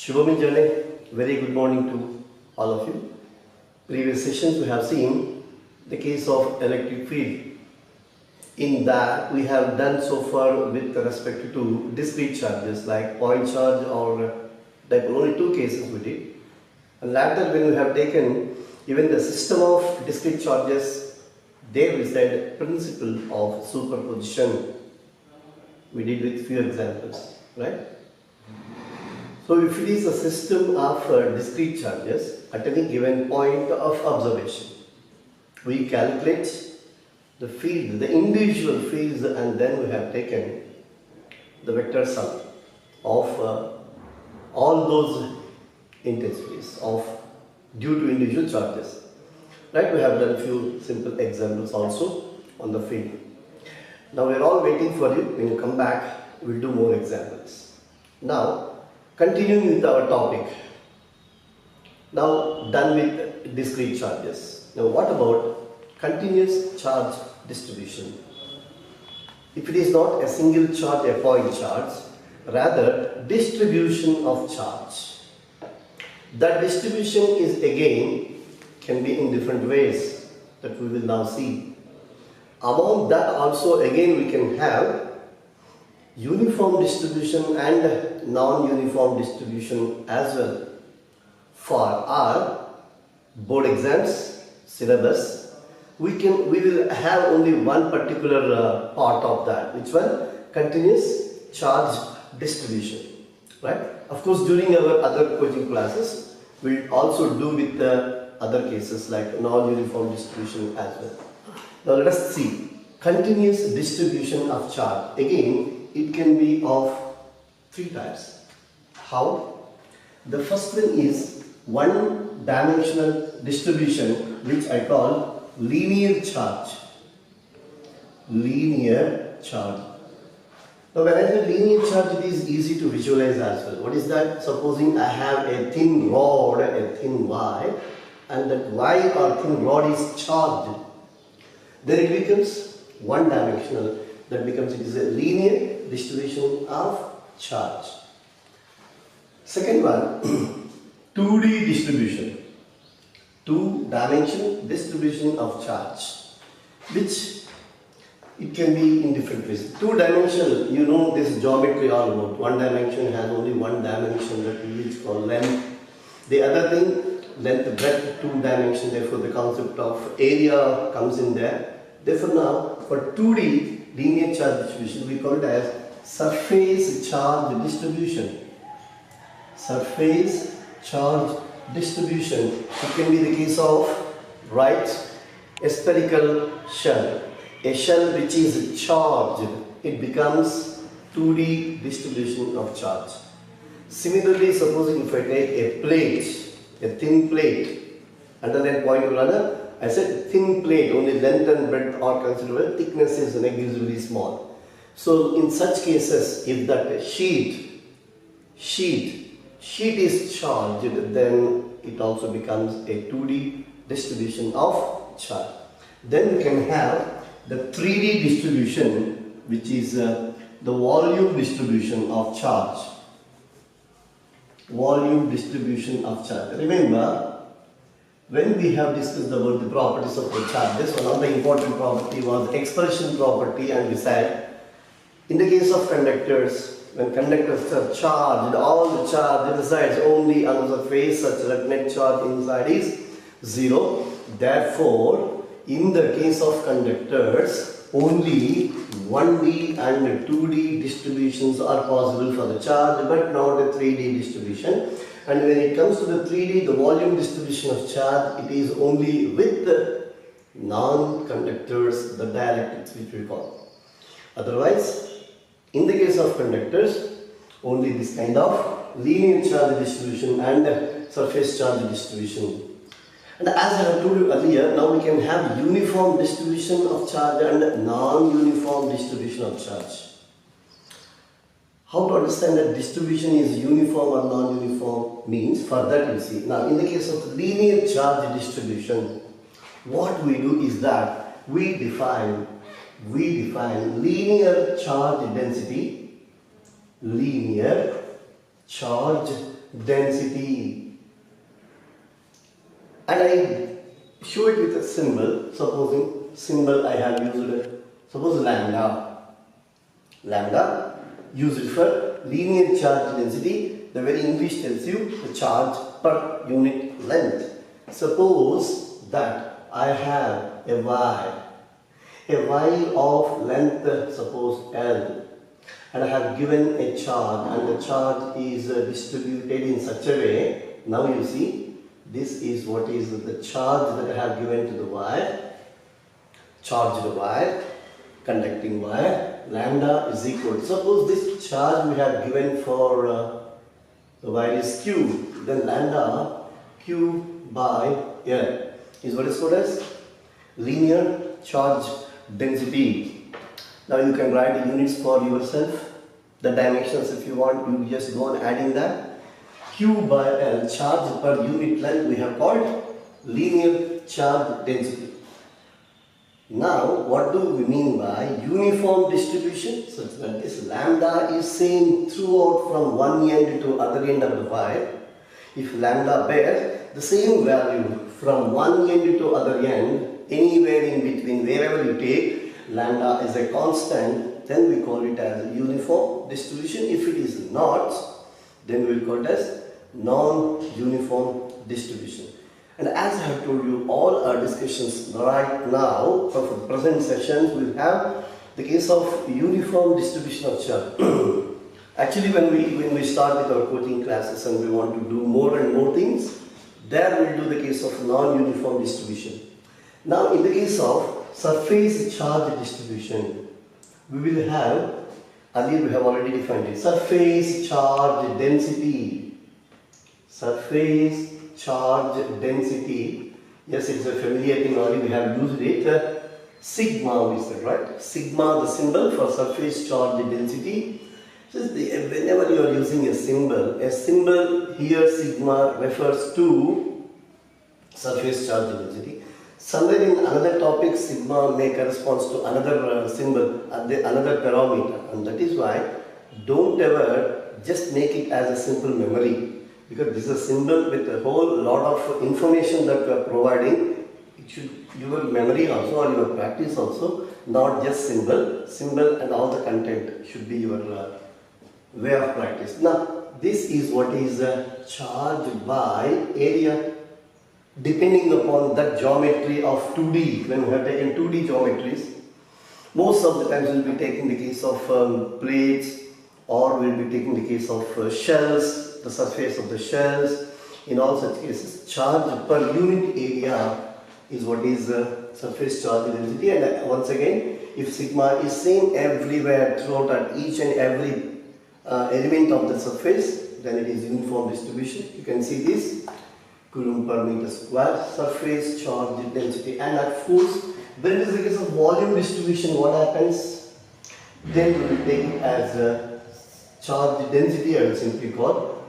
Shubham Jale, very good morning to all of you. Previous sessions we have seen the case of electric field. In that we have done so far with respect to discrete charges like point charge or dipole. Only two cases we did. And later when we have taken even the system of discrete charges, there we said principle of superposition. We did with few examples, right? So if it is a system of discrete charges at any given point of observation, we calculate the field, the individual fields, and then we have taken the vector sum of all those intensities of due to individual charges. Right? We have done a few simple examples also on the field. Now we are all waiting for you. When you come back, we will do more examples. Now, continuing with our topic. Now done with discrete charges. Now what about continuous charge distribution? If it is not a single charge, a point charge, rather distribution of charge. That distribution is again can be in different ways that we will now see. Among that also again we can have uniform distribution and non-uniform distribution as well. For our board exams syllabus, we will have only one particular part of that. Which one? Continuous charge distribution. Right? Of course, during our other coaching classes, we will also do with the other cases like non-uniform distribution as well. Now let us see continuous distribution of charge. Again, it can be of three types. How? The first one is one dimensional distribution, which I call linear charge. Linear charge. Now when I say linear charge, it is easy to visualize as well. What is that? Supposing I have a thin rod, a thin wire, and that wire or thin rod is charged. Then it becomes one dimensional. That becomes it is a linear distribution of charge. Second one, 2D distribution. Two-dimensional distribution of charge, which it can be in different ways. Two-dimensional, you know this geometry all about. One dimension has only one dimension that we which call length. The other thing, length, breadth, two dimension. Therefore, the concept of area comes in there. Therefore, now for 2D linear charge distribution, we call it as surface charge distribution. Surface charge distribution. It can be the case of, right, a spherical shell. A shell which is charged, it becomes 2D distribution of charge. Similarly, supposing if I take a plate, a thin plate, underline point or other, I said thin plate, only length and breadth are considerable, thickness is negligibly small. So in such cases, if that sheet is charged, then it also becomes a 2D distribution of charge. Then we can have the 3D distribution, which is the volume distribution of charge. Volume distribution of charge. Remember, when we have discussed about the properties of the charge, this one of the important property was expulsion property, and we said in the case of conductors, when conductors are charged, all the charge resides only on the surface such that net charge inside is 0. Therefore, in the case of conductors, only 1D and 2D distributions are possible for the charge, but not a 3D distribution. And when it comes to the 3D, the volume distribution of charge, it is only with the non-conductors, the dielectrics which we call. Otherwise, in the case of conductors, only this kind of linear charge distribution and surface charge distribution. And as I have told you earlier, now we can have uniform distribution of charge and non-uniform distribution of charge. How to understand that distribution is uniform or non-uniform means, for that you see. Now in the case of linear charge distribution, what we do is that we define linear charge density, linear charge density. And I show it with a symbol. Supposing symbol I have used, suppose lambda. Lambda, use it for linear charge density. The very English tells you the charge per unit length. Suppose that I have a y of length, suppose L, and I have given a charge, and the charge is distributed in such a way. Now you see, this is what is the charge that I have given to the wire, charged wire, conducting wire. Lambda is equal to, suppose this charge we have given for the wire is Q, then lambda Q by L is what is called as linear charge density. Now you can write the units for yourself, the dimensions if you want, you just go on adding that. Q by L, charge per unit length, we have called linear charge density. Now what do we mean by uniform distribution? Such that this lambda is same throughout from one end to other end of the wire. If lambda bears the same value from one end to other end, anywhere in between, wherever you take, lambda is a constant, then we call it as a uniform distribution. If it is not, then we will call it as non-uniform distribution. And as I have told you, all our discussions right now, for the present sessions, we will have the case of uniform distribution of charge. Actually, when we start with our coaching classes and we want to do more and more things, there we will do the case of non-uniform distribution. Now, in the case of surface charge distribution, we will have, earlier we have already defined it, surface charge density. Surface charge density, yes, it's a familiar thing already, we have used it. Sigma we said, right? Sigma, the symbol for surface charge density. So whenever you are using a symbol here, sigma refers to surface charge density. Somewhere in another topic, sigma may correspond to another symbol, another parameter, and that is why don't ever just make it as a simple memory, because this is a symbol with a whole lot of information that we are providing. It should your memory also or your practice also, not just symbol and all the content should be your way of practice. Now this is what is charge by area, depending upon that geometry of 2D. When we have taken 2D geometries, most of the times we will be taking the case of plates, or we will be taking the case of shells, the surface of the shells. In all such cases, charge per unit area is what is surface charge density. And once again, if sigma is same everywhere throughout at each and every element of the surface, then it is uniform distribution. You can see this Coulomb per meter square, surface charge density. And at force, when it is the case of volume distribution, what happens? Then we will take it as charge density. I will simply call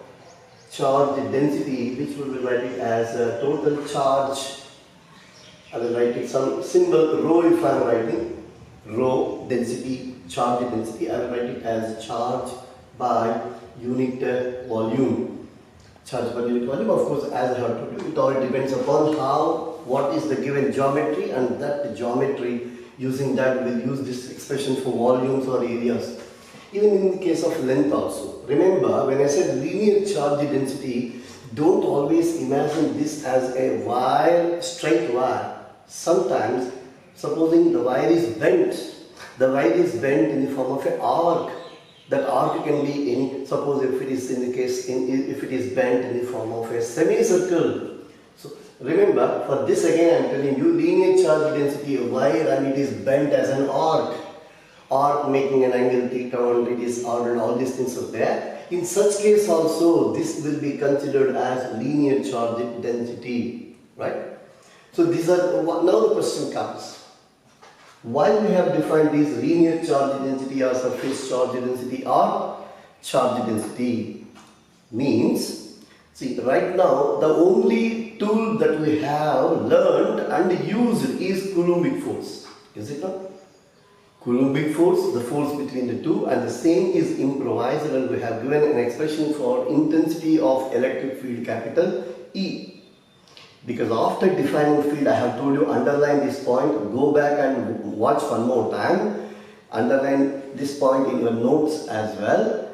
charge density, which we will write it as total charge. I will write it some symbol rho. If I am writing rho density, charge density, I will write it as charge by unit volume. Charge per unit volume, of course, as I have told you, it all depends upon what is the given geometry, and that geometry, using that we will use this expression for volumes or areas. Even in the case of length also. Remember, when I said linear charge density, don't always imagine this as a wire, straight wire. Sometimes, supposing the wire is bent in the form of an arc. That arc can be any, suppose if it is in the case, if it is bent in the form of a semicircle. So remember, for this again I am telling you, linear charge density of wire, and it is bent as an arc making an angle theta, and it is odd, and all these things are there. In such case also, this will be considered as linear charge density, right? So these are, now the question comes. Why we have defined these linear charge density or surface charge density or charge density means, see, right now the only tool that we have learned and used is Coulombic force. Is it not? Coulombic force, the force between the two, and the same is improvised, and we have given an expression for intensity of electric field capital E. Because after defining field, I have told you underline this point, go back and watch one more time, underline this point in your notes as well.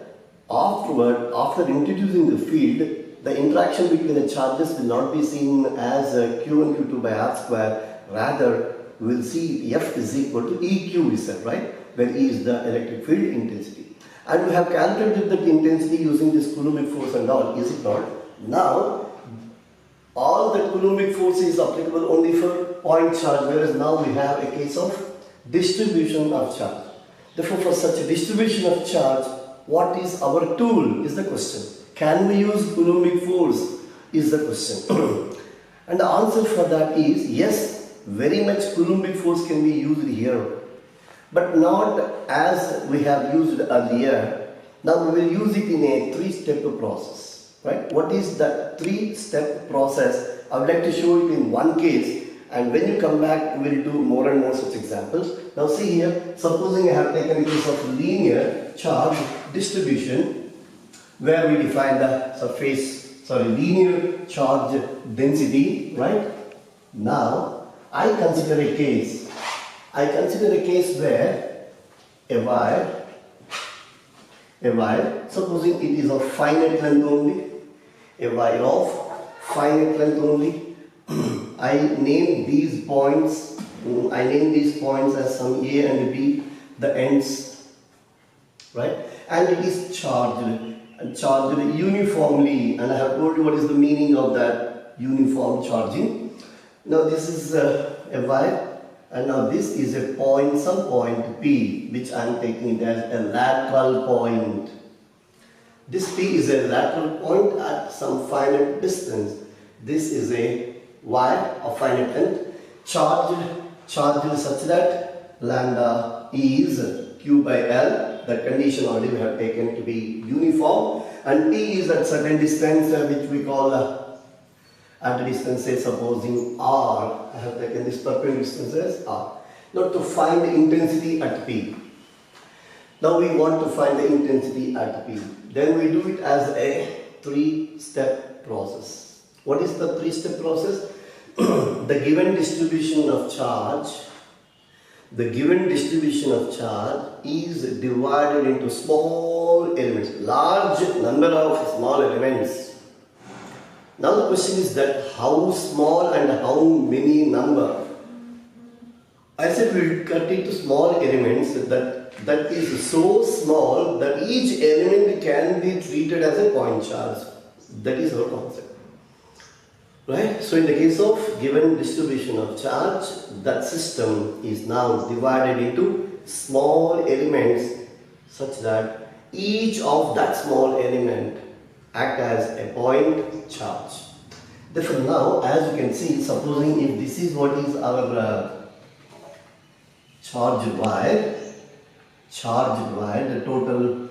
Afterward, after introducing the field, the interaction between the charges will not be seen as Q1 Q2 by R square, rather we will see F is equal to EQ we said, right, where E is the electric field intensity. And we have calculated that intensity using this Coulombic force and all, is it not? Now, all the Coulombic force is applicable only for point charge, whereas now we have a case of distribution of charge. Therefore, for such a distribution of charge, what is our tool is the question. Can we use Coulombic force is the question. And the answer for that is yes, very much Coulombic force can be used here, but not as we have used earlier. Now we will use it in a three-step process, right? What is that three-step process? I would like to show it in one case, and when you come back we will do more and more such examples. Now see here, supposing I have taken a case of linear charge distribution, where we define the linear charge density, right? Now I consider a case where a wire, supposing it is of finite length only, a wire of finite length only. I name these points as some A and B, the ends, right? And it is charged uniformly, and I have told you what is the meaning of that uniform charging. Now this is a wire, and now this is a point, some point P, which I am taking it as a lateral point. This P is a lateral point at some finite distance. This is a wire of finite length, charged such that lambda is Q by L. That condition already we have taken to be uniform, and T is at certain distance which we call at a distance, say supposing R. I have taken this perpendicular distance as R. Now to find the intensity at P. Now we want to find the intensity at P. Then we do it as a three-step process. What is the three-step process? The given distribution of charge is divided into small elements, large number of small elements. Now the question is that how small and how many number? I said we will cut it to small elements that is so small that each element can be treated as a point charge. That is our concept. Right? So in the case of given distribution of charge, that system is now divided into small elements such that each of that small element act as a point charge. Therefore now, as you can see, supposing if this is what is our charge wire, the total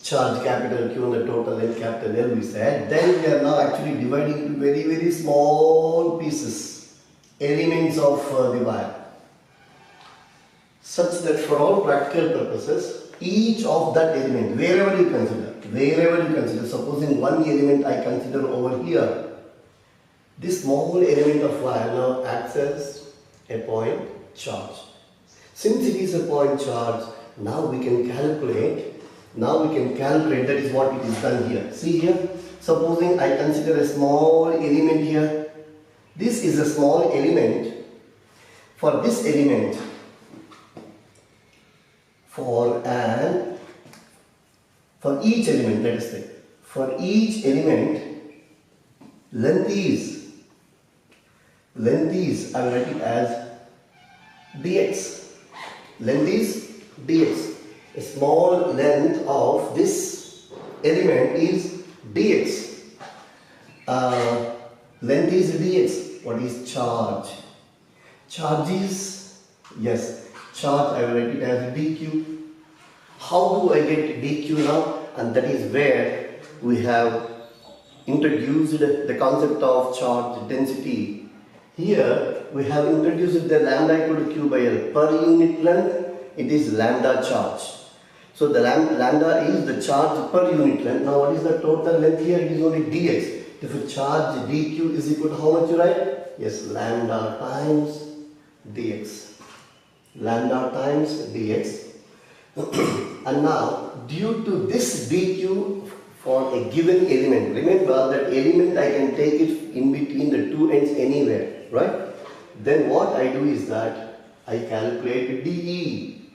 charge capital Q and the total L capital L we said, then we are now actually dividing into very very small pieces, elements of the wire, such that for all practical purposes, each of that element, wherever you consider, supposing one element I consider over here, this small element of wire now acts as a point charge. Since it is a point charge, now we can calculate, that is what it is done here. See here, supposing I consider a small element here. This is a small element. For this element, for each element, let us say, for each element, length is, I will write it as dx. Length is dx. A small length of this element is dx. Length is dx. What is charge? Charge is, charge I will write it as dq. How do I get dq now? And that is where we have introduced the concept of charge density. Here we have introduced the lambda equal to Q by L. Per unit length, it is lambda charge. So the lambda is the charge per unit length. Now what is the total length here? It is only dx. If a charge dq is equal to how much you write? Yes, lambda times dx. Lambda times dx. And now due to this dq for a given element, remember that element I can take it in between the two ends anywhere, right? Then what I do is that I calculate dE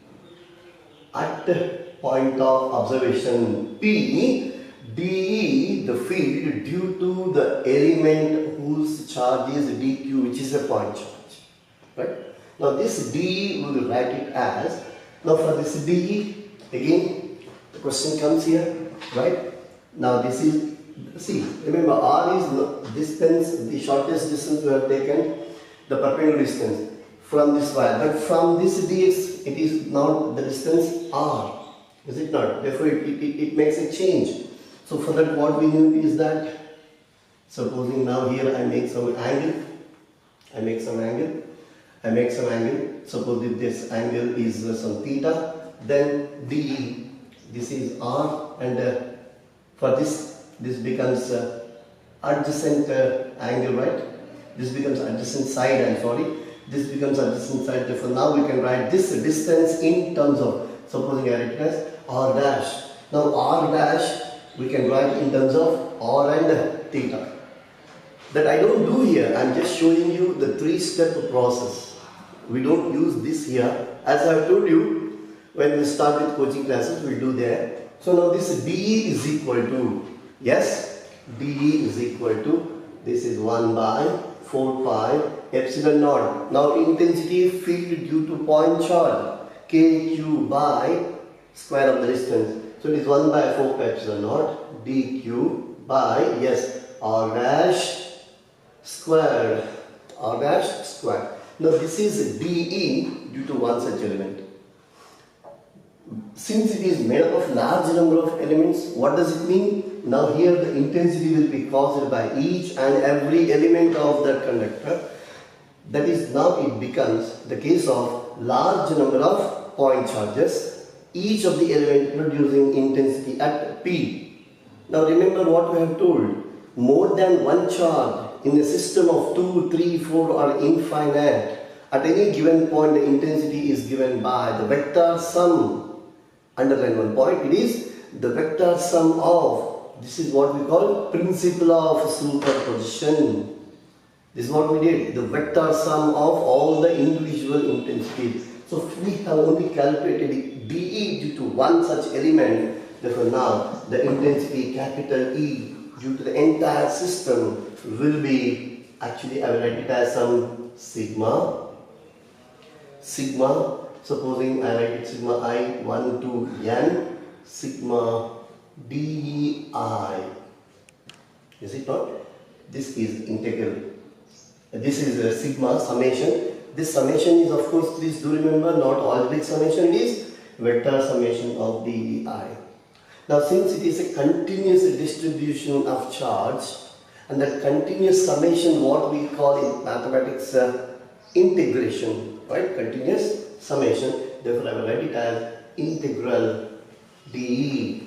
at the point of observation P, dE, the field due to the element whose charge is dq, which is a point charge, right? Now this dE we will write it as, now for this dE, again the question comes here, right? Now this is, see, remember R is the distance, the shortest distance we have taken, the perpendicular distance from this wire, but from this dx it is now the distance R, is it not? Therefore it makes a change. So for that what we need is that, supposing now here I make some angle, suppose if this angle is some theta, then dE, this is R, and for this becomes adjacent angle, right? This becomes adjacent side, this becomes adjacent side. Therefore now we can write this distance in terms of, supposing I write it as R dash. Now R dash we can write in terms of R and theta. That I don't do here, I am just showing you the 3-step process. We don't use this here. As I have told you, when we start with coaching classes, we will do there. So now this dE is equal to, yes, dE is equal to, this is 1 by 4 pi epsilon naught. Now intensity field due to point charge, kq by square of the distance. So it is 1 by 4 pi epsilon naught dq by, yes, R dash squared. Now this is dE due to one such element. Since it is made up of large number of elements, what does it mean? Now here the intensity will be caused by each and every element of that conductor. That is, now it becomes the case of large number of point charges, each of the element producing intensity at P. Now remember what we have told, more than one charge in a system of 2, 3, 4 or infinite, at any given point the intensity is given by the vector sum. Underline one point, it is the vector sum of, this is what we call principle of superposition. This is what we did, the vector sum of all the individual intensities. So we have only calculated dE due to one such element. Therefore now the intensity capital E due to the entire system will be, actually I will write it as some sigma, supposing I write it sigma I 1 to n, sigma dEI. Is it not? This is integral. This is a sigma summation. This summation is, of course, please do remember, not algebraic summation, it is vector summation of dEI. Now since it is a continuous distribution of charge, and that continuous summation, what we call in mathematics integration, right? Continuous summation. Therefore I will write it as integral dE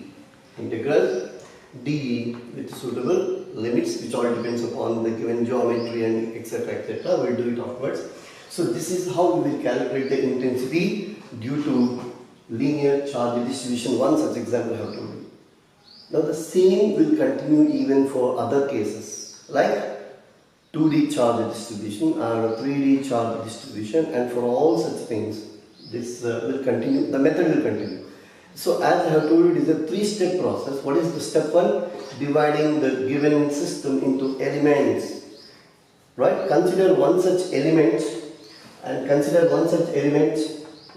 with suitable limits, which all depends upon the given geometry and etc. We will do it afterwards. So this is how we will calculate the intensity due to linear charge distribution. One such example I have told you. Now the same will continue even for other cases like 2D charge distribution or 3D charge distribution, and for all such things this will continue, the method will continue. So as I have told you, it is a 3-step process. What is the step 1? Dividing the given system into elements, right? Consider one such element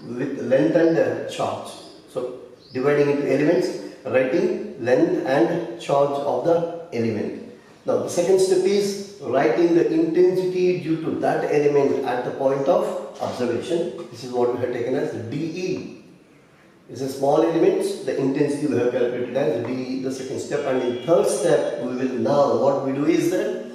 with length and charge. So dividing into elements, writing length and charge of the element. Now the second step is writing the intensity due to that element at the point of observation. This is what we have taken as dE. It's a small element, the intensity we have calculated as dE, the second step. And in third step, we will now, what we do is that,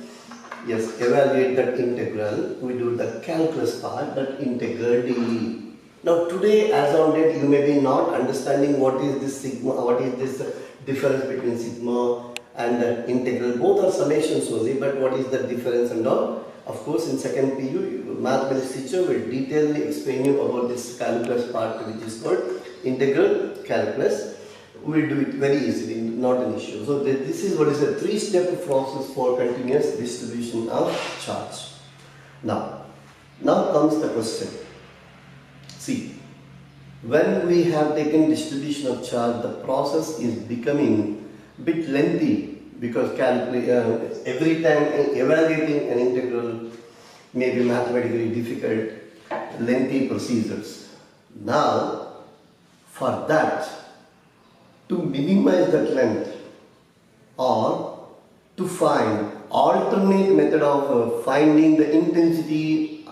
yes, evaluate that integral. We do the calculus part, that integral dE. Now today, as on date, you may be not understanding what is this sigma, what is this difference between sigma and integral. Both are summations only, but what is the difference and all? Of course, in second PU, mathematics teacher will detailedly explain you about this calculus part, which is called integral calculus. We will do it very easily, not an issue. So this is what is a three-step process for continuous distribution of charge. Now comes the question. See, when we have taken distribution of charge, the process is becoming a bit lengthy because every time evaluating an integral may be mathematically difficult, lengthy procedures. Now, for that, to minimize that length or to find alternate method of finding the intensity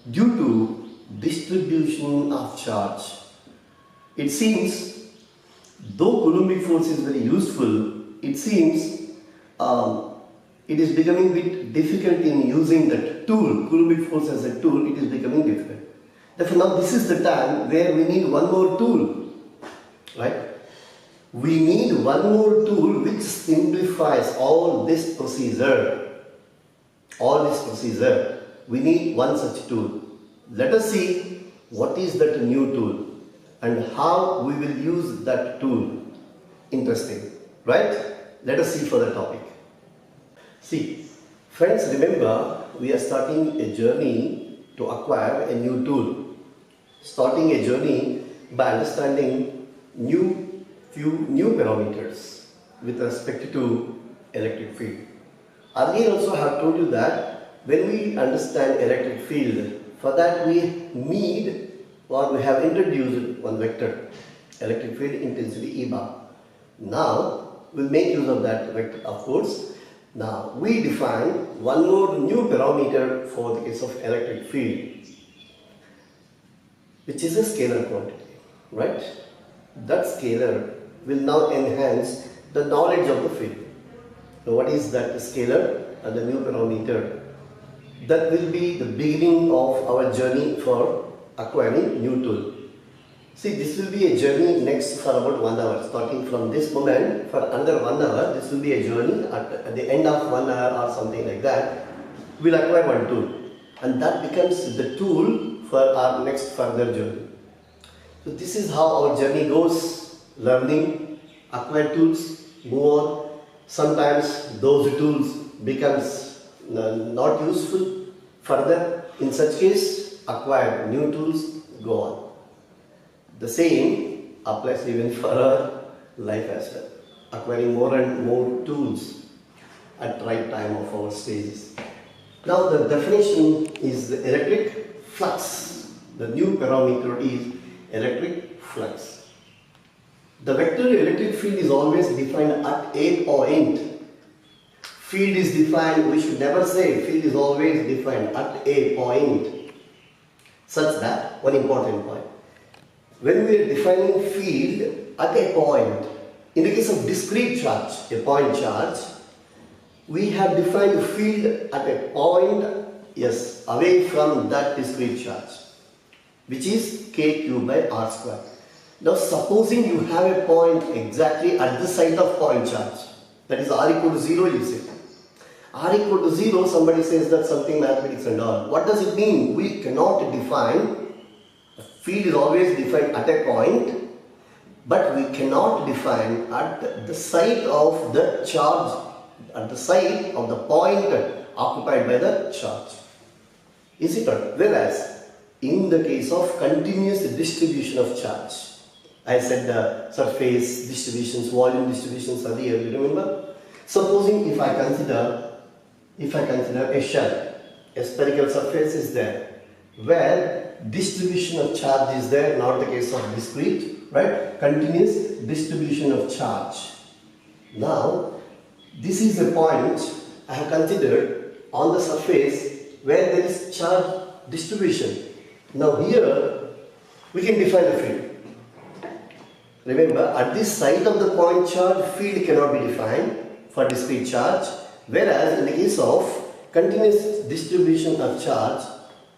due to distribution of charge. It seems, though Coulombic force is very useful, it seems it is becoming a bit difficult in using that tool. Coulombic force as a tool, it is becoming difficult. Therefore, now this is the time where we need one more tool, right? We need one more tool which simplifies all this procedure. We need one such tool. Let us see what is that new tool and how we will use that tool. Interesting, right? Let us see for the topic. See, friends, remember we are starting a journey to acquire a new tool. Starting a journey by understanding few new parameters with respect to electric field. Earlier also I have told you that when we understand electric field, for that we need or we have introduced one vector, electric field intensity E bar. Now we'll make use of that vector, of course. Now we define one more new parameter for the case of electric field, which is a scalar quantity, right? That scalar will now enhance the knowledge of the field. So what is that scalar and the new parameter? That will be the beginning of our journey for acquiring new tool. See, this will be a journey next for about 1 hour. Starting from this moment, for under 1 hour, this will be a journey. At the end of 1 hour or something like that, we'll acquire one tool. And that becomes the tool for our next further journey. So this is how our journey goes. Learning, acquire tools, move on. Sometimes those tools becomes not useful further. In such case, acquire new tools, go on. The same applies even for our life as well. Acquiring more and more tools at right time of our stages. Now the definition is the electric flux. The new parameter is electric flux. The vector electric field is always defined at a point. Field is defined, we should never say field is always defined at a point. Such that, one important point. When we are defining field at a point, in the case of discrete charge, a point charge, we have defined the field at a point, yes, away from that discrete charge, which is k cube by r square. Now supposing you have a point exactly at the site of point charge, that is r equal to 0, you say. R equal to 0, somebody says that something mathematics and all. What does it mean? We cannot define, a field is always defined at a point, but we cannot define at the site of the charge, at the site of the point occupied by the charge. Is it not? Whereas, in the case of continuous distribution of charge, I said the surface distributions, volume distributions are there, you remember? Supposing if I consider a shell, a spherical surface is there, where distribution of charge is there, not the case of discrete, right? Continuous distribution of charge. Now, this is a point I have considered on the surface where there is charge distribution. Now here, we can define the field. Remember, at this site of the point charge, field cannot be defined for discrete charge, whereas in the case of continuous distribution of charge,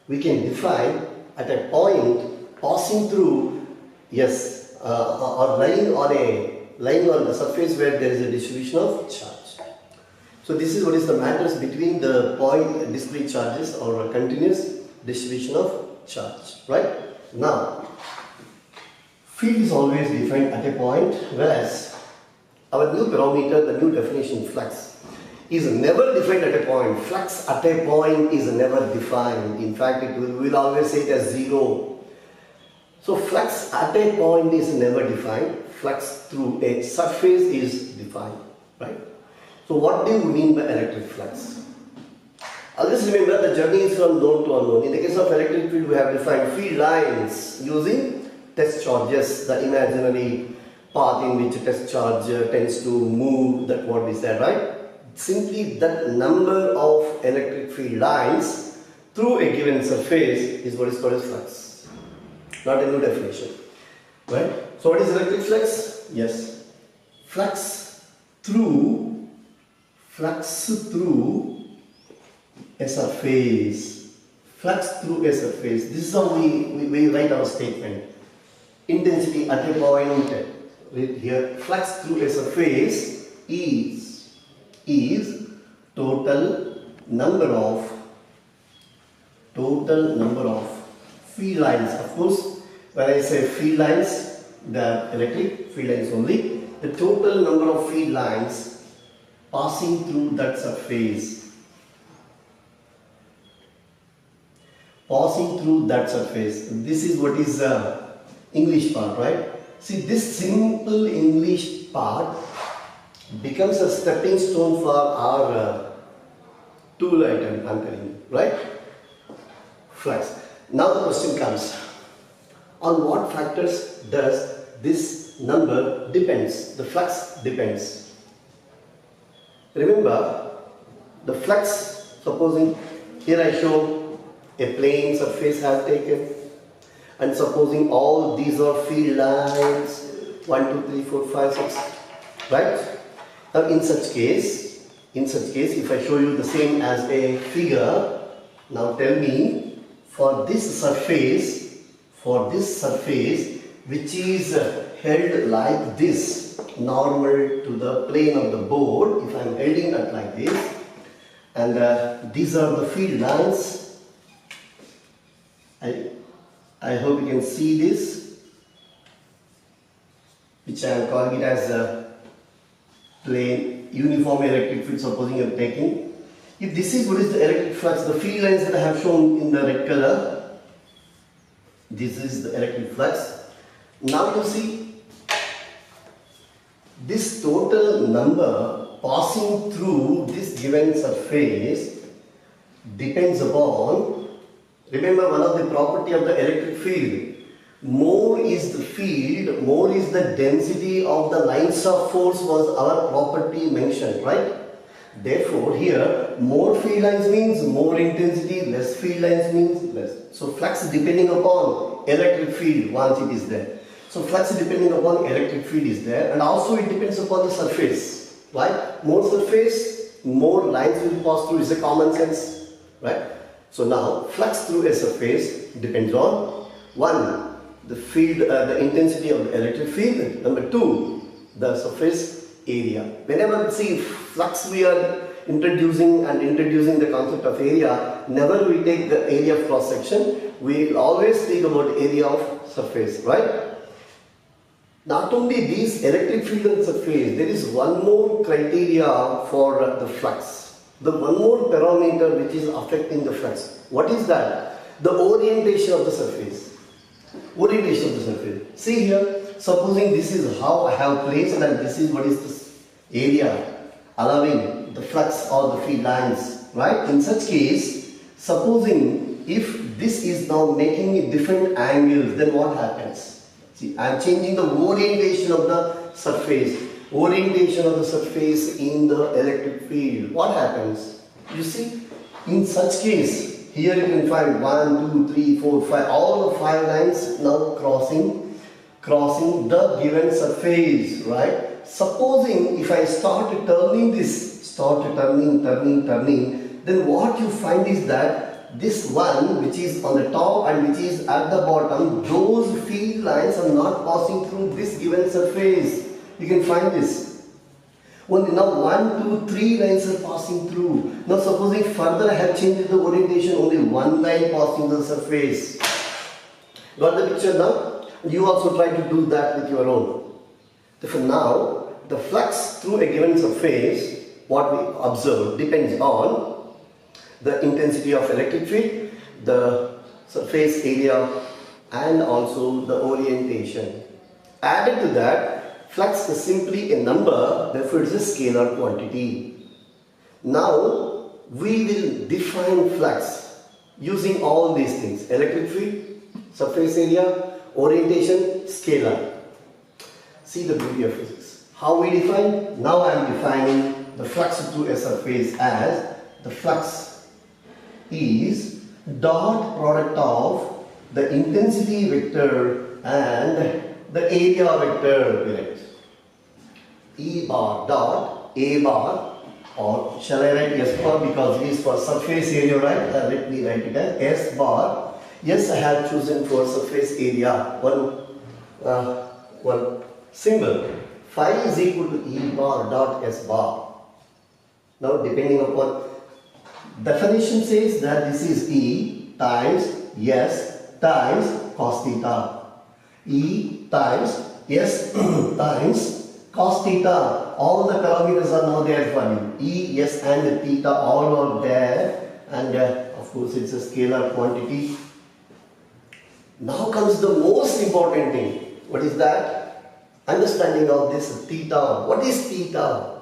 we can define at a point passing through, yes, or lying on the surface where there is a distribution of charge. So this is what is the matters between the point discrete charges or a continuous distribution of charge, right? Now, field is always defined at a point, whereas our new parameter, the new definition flux, is never defined at a point. Flux at a point is never defined. In fact, we will always say it as zero. So flux at a point is never defined. Flux through a surface is defined, right? So what do you mean by electric flux? Always remember the journey is from known to unknown. In the case of electric field, we have defined field lines using test charges, the imaginary path in which test charge tends to move, that what we said, right? Simply that number of electric field lines through a given surface is what is called as flux. Not a new definition, right? So what is electric flux? Yes, flux through a surface. Flux through a surface. This is how we write our statement. Intensity at a point. Right here, flux through a surface is total number of field lines. Of course, when I say field lines, the electric field lines only. The total number of field lines passing through that surface. Passing through that surface. This is what is English part, right? See, this simple English part becomes a stepping stone for our tool item, I'm telling you, right? Flux. Now the question comes, on what factors does this number depends? The flux depends. Remember, the flux, supposing here I show a plane surface has taken, and supposing all these are field lines 1, 2, 3, 4, 5, 6, right? Now in such case, if I show you the same as a figure, now tell me, for this surface which is held like this, normal to the plane of the board, if I am holding it like this, and these are the field lines. I hope you can see this, which I am calling it as a plane uniform electric field, supposing you are taking. If this is what is the electric flux, the field lines that I have shown in the red color, this is the electric flux. Now you see, this total number passing through this given surface depends upon, remember one of the property of the electric field, more is the field, more is the density of the lines of force was our property mentioned, right? Therefore here more field lines means more intensity, less field lines means less. So flux depending upon electric field once it is there. So flux depending upon electric field is there, and also it depends upon the surface, right? More surface, more lines will pass through, is a common sense, right? So now flux through a surface depends on 1, the field, the intensity of the electric field. Number 2, the surface area. Whenever see flux we are introducing the concept of area, never we take the area of cross section. We will always speak about area of surface, right? Not only these electric field and surface, there is one more criteria for the flux. The one more parameter which is affecting the flux. What is that? The orientation of the surface. Orientation of the surface. See here, supposing this is how I have placed and this is what is this area allowing the flux or the field lines, right? In such case, supposing if this is now making different angles, then what happens? See, I am changing the orientation of the surface. Orientation of the surface in the electric field. What happens? You see, in such case, here you can find 1, 2, 3, 4, 5, all the 5 lines now crossing the given surface, right? Supposing if I start turning this, turning, then what you find is that this one which is on the top and which is at the bottom, those field lines are not passing through this given surface. You can find this. Only now 1, 2, 3 lines are passing through. Now supposing further I have changed the orientation, only one line passing the surface. Got the picture now? You also try to do that with your own. Therefore now, the flux through a given surface, what we observe depends on the intensity of electric field, the surface area, and also the orientation. Added to that, flux is simply a number, therefore it is a scalar quantity. Now we will define flux using all these things: electric field, surface area, orientation, scalar. See the beauty of physics. How we define? Now I am defining the flux through a surface as the flux is dot product of the intensity vector and the area vector. Correct. E bar dot A bar, or shall I write S bar because it is for surface area, right? Let me write it as S bar. Yes, I have chosen for surface area one symbol. Phi is equal to E bar dot S bar. Now depending upon definition says that this is E times S times cos theta. E times S times cos theta. All the parameters are now there for you. E, S and theta all are there, and of course it's a scalar quantity. Now comes the most important thing. What is that? Understanding of this theta. What is theta?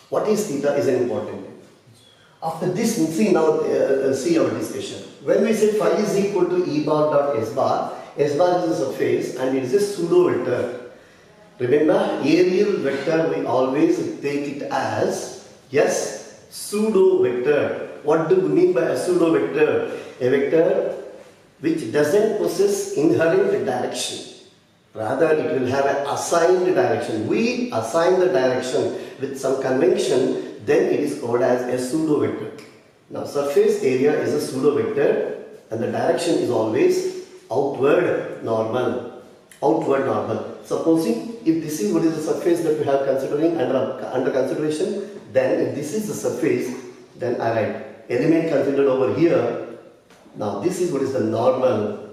What is theta is an important thing. After this, see now, see our discussion. When we say phi is equal to E bar dot S bar is a surface and it is a pseudo vector. Remember, aerial vector we always take it as, yes, pseudo vector. What do we mean by a pseudo vector? A vector which doesn't possess inherent direction. Rather, it will have an assigned direction. We assign the direction with some convention, then it is called as a pseudo vector. Now, surface area is a pseudo vector and the direction is always outward normal. Outward normal. Supposing if this is what is the surface that we have considering under consideration, then if this is the surface, then I write element considered over here. Now this is what is the normal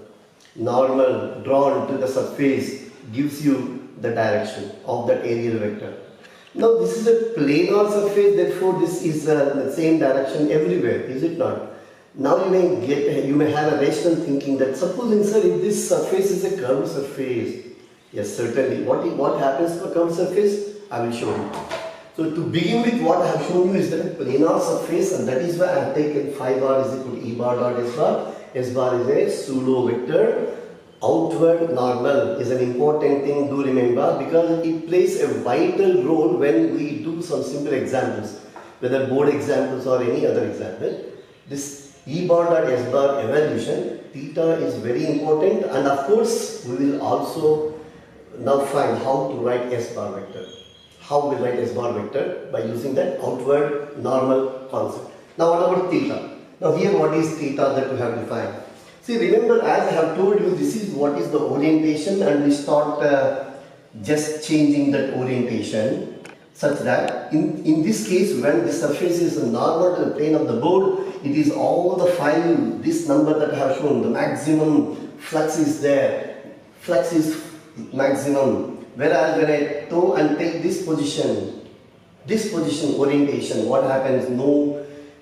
drawn to the surface gives you the direction of that aerial vector. Now this is a planar surface, therefore this is the same direction everywhere, is it not? Now you may have a rational thinking that supposing, sir, if this surface is a curved surface, yes, certainly. What happens to a curved surface? I will show you. So to begin with, what I have shown you is that a planar surface, and that is why I have taken phi bar is equal to E bar dot S bar. S bar is a pseudo vector. Outward normal is an important thing, do remember, because it plays a vital role when we do some simple examples, whether board examples or any other example. This E bar dot S bar evaluation, theta is very important, and of course we will also now find how to write S bar vector. How we write S bar vector? By using that outward normal concept. Now what about theta? Now here what is theta that we have defined? See, remember, as I have told you, this is what is the orientation, and we start just changing that orientation such that in this case, when the surface is normal to the plane of the board, it is all the phi, this number that I have shown, the maximum flux is there. Flux is maximum. Whereas when I go and take this position orientation, what happens? No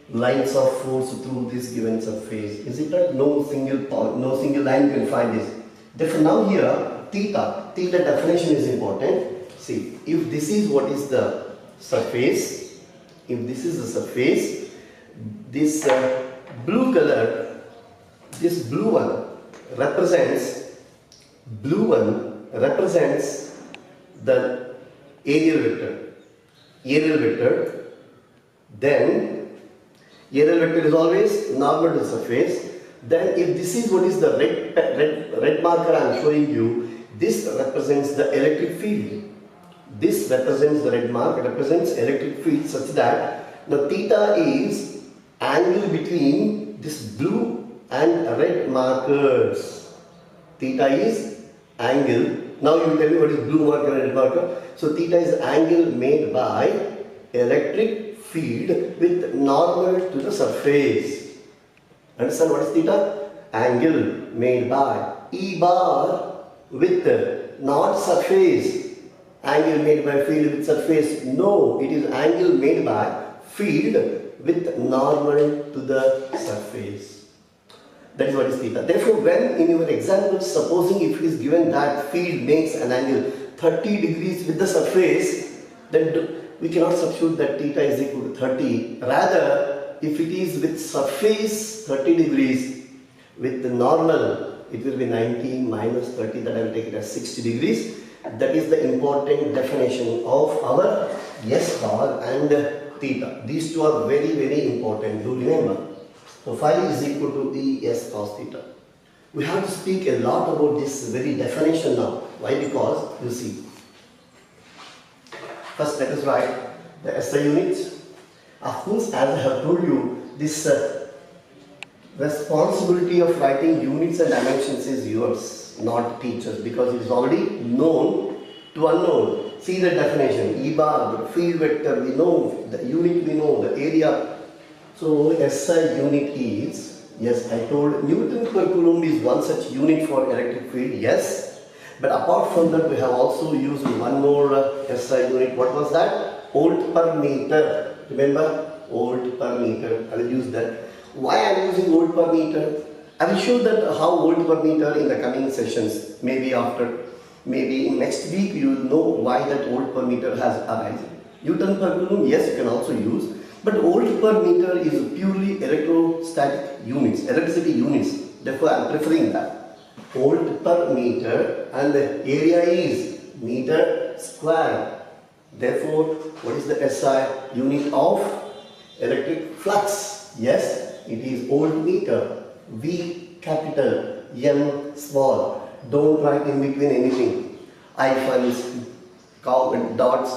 lines of force through this given surface. Is it not? No single line you can find this. Therefore now here theta definition is important. See, if this is what is the surface, if this is the surface, this blue color, this blue one represents the aerial vector. Then aerial vector is always normal to the surface. Then if this is what is the red marker I am showing you, this represents the electric field. This represents the red mark, represents electric field such that the theta is angle between this blue and red markers. Theta is angle. Now you tell me what is blue marker and red marker. So theta is angle made by electric field with normal to the surface. Understand what is theta? Angle made by E bar with not surface. Angle made by field with surface. No, it is angle made by field with normal to the surface. That is what is theta. Therefore, when in your example, supposing if it is given that field makes an angle 30 degrees with the surface, then we cannot substitute that theta is equal to 30. Rather, if it is with surface 30 degrees, with the normal, it will be 90 minus 30, that I will take it as 60 degrees. That is the important definition of our S bar and theta. These two are very, very important. Do remember. So phi is equal to E S cos theta. We have to speak a lot about this very definition now. Why? Because you see. First, let us write the SI units. Of course, as I have told you, this responsibility of writing units and dimensions is yours, not teachers, because it is already known to unknown. See the definition. E bar, the field vector, we know. The unit, we know. The area. So SI unit is, yes, I told Newton per Coulomb is one such unit for electric field, yes. But apart from that, we have also used one more SI unit. What was that? Volt per meter. Remember? Volt per meter. I will use that. Why I am using volt per meter? I will show that how volt per meter in the coming sessions. Maybe in next week you will know why that volt per meter has arisen. Newton per Coulomb, yes, you can also use. But volt per meter is purely electrostatic units, electricity units. Therefore, I am preferring that. Volt per meter, and the area is meter square. Therefore, what is the SI unit of electric flux? Yes, it is voltmeter. V capital, M small. Don't write in between anything. Hyphens, dots,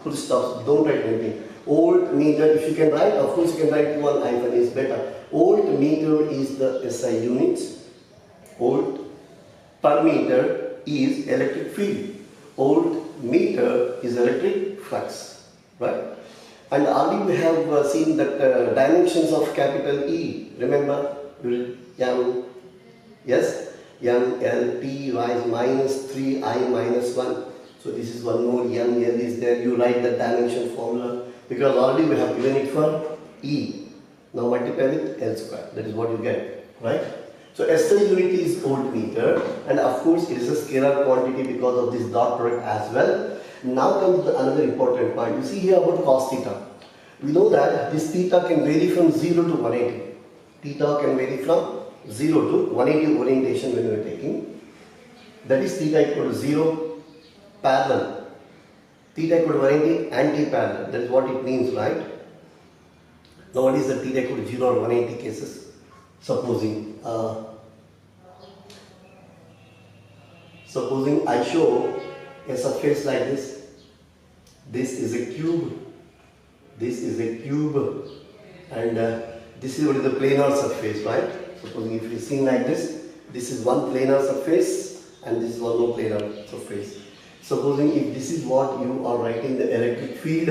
full stops. Don't write anything. Voltmeter, if you can write, of course you can write one hyphen is better. Voltmeter is the SI units. Volt per meter is electric field. Voltmeter is electric flux. Right? And already we have seen that dimensions of capital E. Remember? M, yes? M, L, T, Y is minus 3, I minus 1. So this is one more, M, L is there. You write the dimension formula. Because already we have given it for E. Now multiply with L square. That is what you get. Right? So SI unit is voltmeter. And of course it is a scalar quantity because of this dot product as well. Now comes another important point. You see here about cos theta. We know that this theta can vary from 0 to 180. Theta can vary from 0 to 180 orientation when we are taking. That is theta equal to 0 parallel. Theta equal to 180 anti-parallel. That is what it means, right? Now what is the theta equal to 0 or 180 cases? Supposing I show a surface like this. This is a cube. This is a cube. And this is what is the planar surface, right? Supposing if it is seen like this, this is one planar surface and this is one more planar surface. Supposing if this is what you are writing the electric field,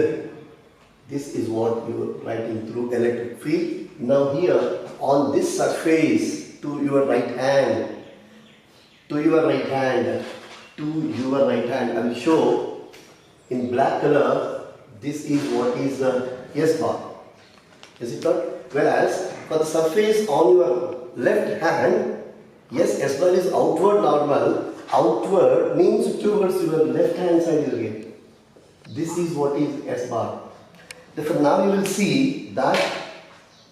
this is what you are writing through electric field. Now here on this surface to your right hand, I will show in black color, this is what is S bar. Is it not? Whereas for the surface on your left hand, yes, S bar is outward normal. Outward means towards your left hand side again. This is what is S bar. Therefore now you will see that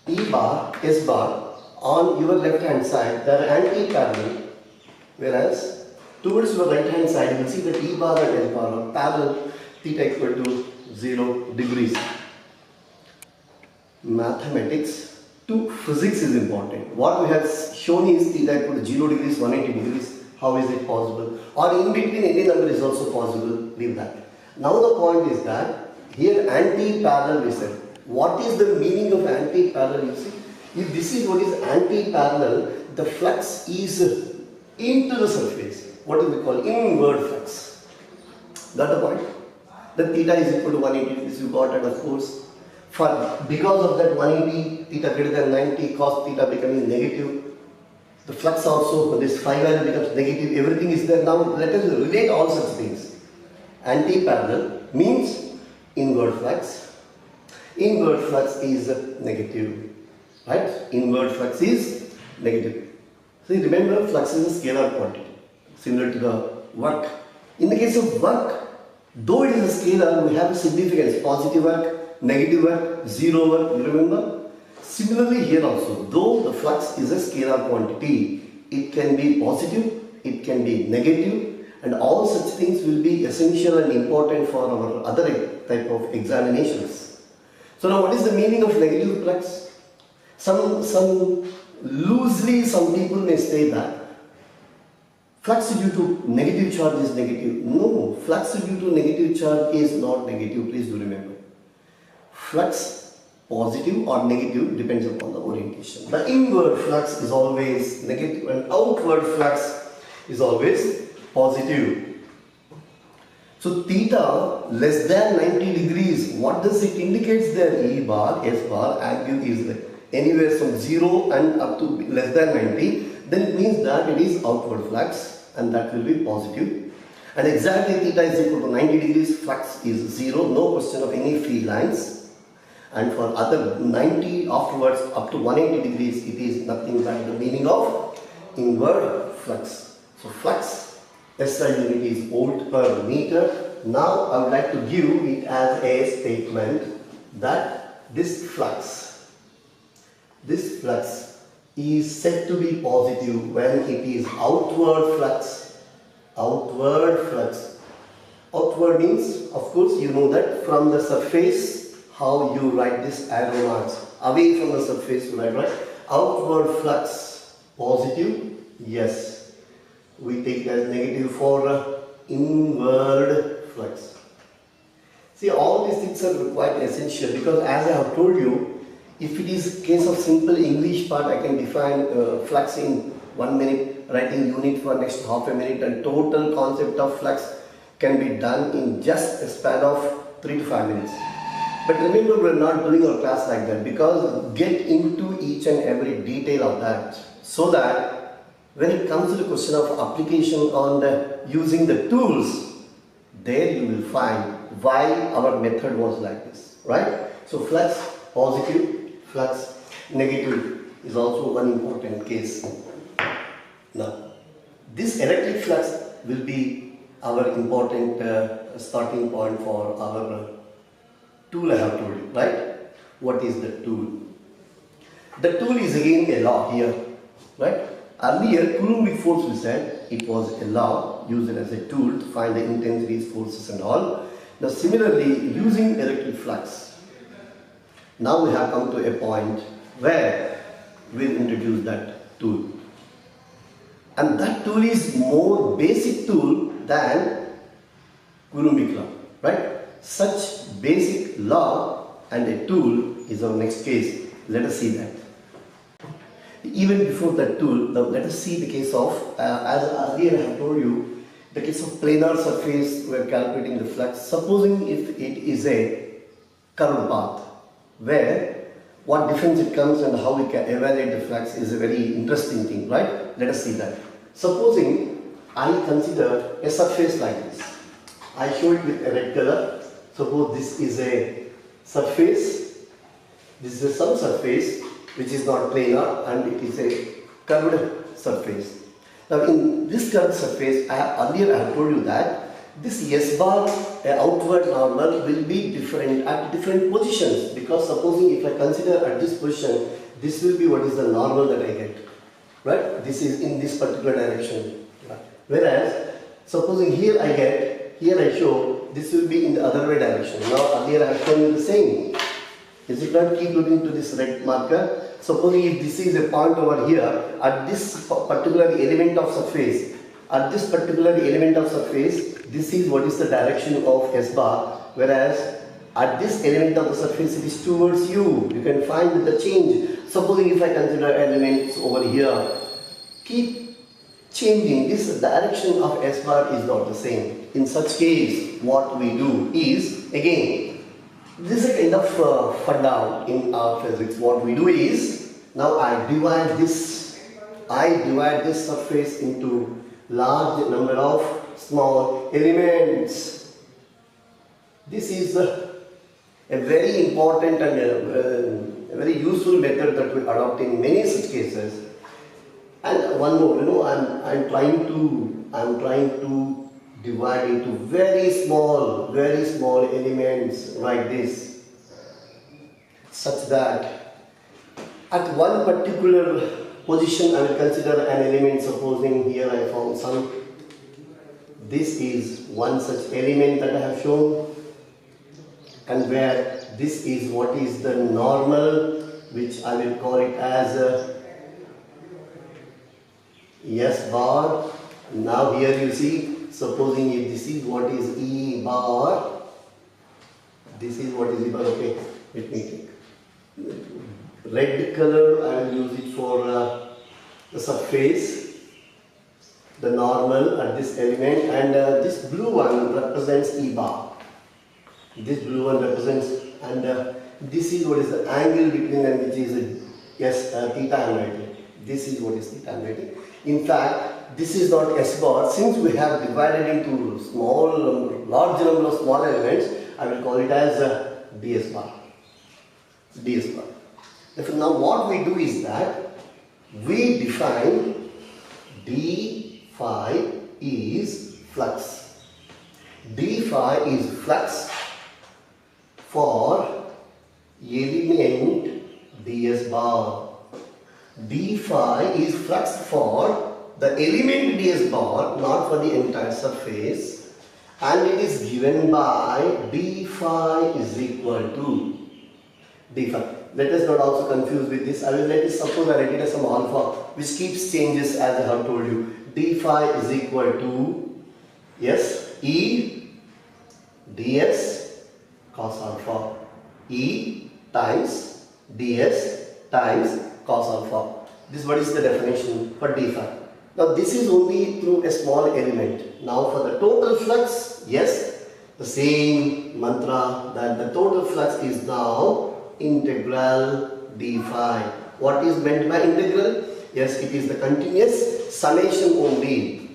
E bar, S bar on your left hand side, they are anti-parallel. Whereas towards your right hand side you will see that E bar and S bar are parallel, theta equal to 0 degrees. Mathematics to physics is important. What we have shown is theta equal to 0 degrees, 180 degrees. How is it possible? Or in between any number is also possible. Leave that. Now the point is that here anti-parallel we said. What is the meaning of anti-parallel? You see, If this is what is anti-parallel, the flux is into the surface. What do we call inward flux? Got the point? The theta is equal to 180 degrees you got, and of course, because of that 180, theta greater than 90, cos theta becoming negative. The flux also, when this phi value becomes negative, everything is there. Now let us relate all such things. Anti-parallel means inward flux. Inward flux is negative. Right? Inward flux is negative. So remember, flux is a scalar quantity, similar to the work. In the case of work, though it is a scalar, we have a significance, positive work, negative work, zero work, you remember? Similarly here also, though the flux is a scalar quantity, it can be positive, it can be negative, and all such things will be essential and important for our other type of examinations. So now what is the meaning of negative flux? Loosely some people may say that flux due to negative charge is negative. No, flux due to negative charge is not negative, please do remember. Flux positive or negative depends upon the orientation. The inward flux is always negative and outward flux is always positive. So theta less than 90 degrees, what does it indicate there? E bar, S bar, angle is anywhere from 0 and up to less than 90, then it means that it is outward flux and that will be positive. And exactly theta is equal to 90 degrees, flux is 0, no question of any free lines. And for other 90 afterwards up to 180 degrees, it is nothing but the meaning of inward flux. So flux, SI unit is volt per meter. Now I would like to give it as a statement that this flux is said to be positive when it is outward flux. Outward flux. Outward means, of course, you know that from the surface, how you write this arrow marks. Away from the surface, you write, right? Outward flux, positive, yes. We take as negative for inward flux. See, all these things are quite essential because as I have told you, if it is case of simple English part, I can define flux in 1 minute, writing unit for next half a minute, and total concept of flux can be done in just a span of 3 to 5 minutes. But remember, we are not doing our class like that because get into each and every detail of that so that when it comes to the question of application on using the tools, there you will find why our method was like this, right? So flux positive, flux negative is also one important case. Now, this electric flux will be our important starting point for our tool I have told you, right? What is the tool? The tool is again a law here, right? Earlier, Coulombic force we said it was a law used as a tool to find the intensities, forces and all. Now similarly, using electric flux, now we have come to a point where we'll introduce that tool. And that tool is more basic tool than Coulombic law, right? Such basic law and a tool is our next case. Let us see that. Even before that tool, now let us see the case of, as earlier I have told you, the case of planar surface, we are calculating the flux. Supposing if it is a curved path, where what difference it comes and how we can evaluate the flux is a very interesting thing, right? Let us see that. Supposing I consider a surface like this. I show it with a red color. Suppose this is a surface, this is some surface which is not planar and it is a curved surface. Now in this curved surface, earlier I have told you that this S bar outward normal will be different at different positions, because supposing if I consider at this position, this will be what is the normal that I get, right? This is in this particular direction. Whereas supposing here I get, here I show this will be in the other way direction. Now earlier I have shown you the same. Is it not? Keep looking to this red marker. Supposing if this is a point over here, at this particular element of surface, this is what is the direction of S bar, whereas At this element of the surface, it is towards you. You can find the change. Supposing if I consider elements over here, keep changing. This direction of S bar is not the same. In such case, what we do is, again, this is a kind of funda in our physics. What we do is, now I divide this surface into large number of small elements. This is a very important and a very useful method that we adopt in many such cases. And one more, I'm trying to divide into very small elements like this, such that at one particular position I will consider an element. Supposing here I found some. This is one such element that I have shown, and where this is what is the normal, which I will call it as a S bar. Now here you see, supposing if this is what is E bar, this is what is E bar. Okay, let me take red color. I will use it for the surface, the normal at this element, and this blue one represents E bar. This blue one represents, and this is what is the angle between them, which is theta I'm writing. This is what is theta I'm writing. In fact, this is not S bar. Since we have divided into large number of small elements, I will call it as ds bar. ds bar. Therefore, now what we do is that we define d phi is flux. d phi is flux for element ds bar. d phi is flux for the element ds bar, not for the entire surface, and it is given by d phi is equal to d phi. Let us not also confuse with this. Suppose I write it as some alpha, which keeps changes as I have told you. d phi is equal to E ds cos alpha. E times ds times cos alpha. This what is the definition for d phi. Now this is only through a small element. Now for the total flux, yes, the same mantra, that the total flux is now integral d phi. What is meant by integral? Yes, it is the continuous summation only.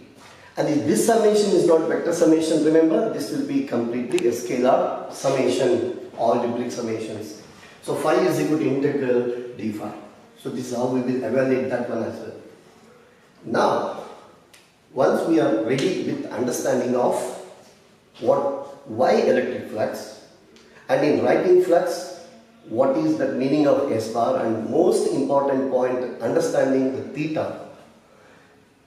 And if this summation is not vector summation, remember, this will be completely a scalar summation, algebraic summations. So phi is equal to integral d phi. So this is how we will evaluate that one as well. Now, once we are ready with understanding of why electric flux, and in writing flux, what is the meaning of S bar, and most important point, understanding the theta,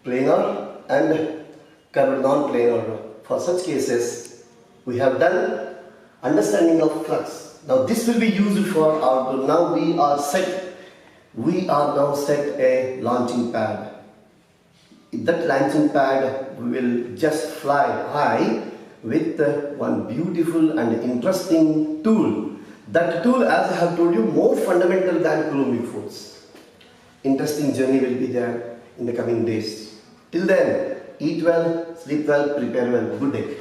planar and curved non-planar. For such cases, we have done understanding of flux. Now this will be used for our, now we are now set a launching pad. In that launching pad, we will just fly high with one beautiful and interesting tool. That tool, as I have told you, more fundamental than Coulombic force. Interesting journey will be there in the coming days. Till then, eat well, sleep well, prepare well. Good day.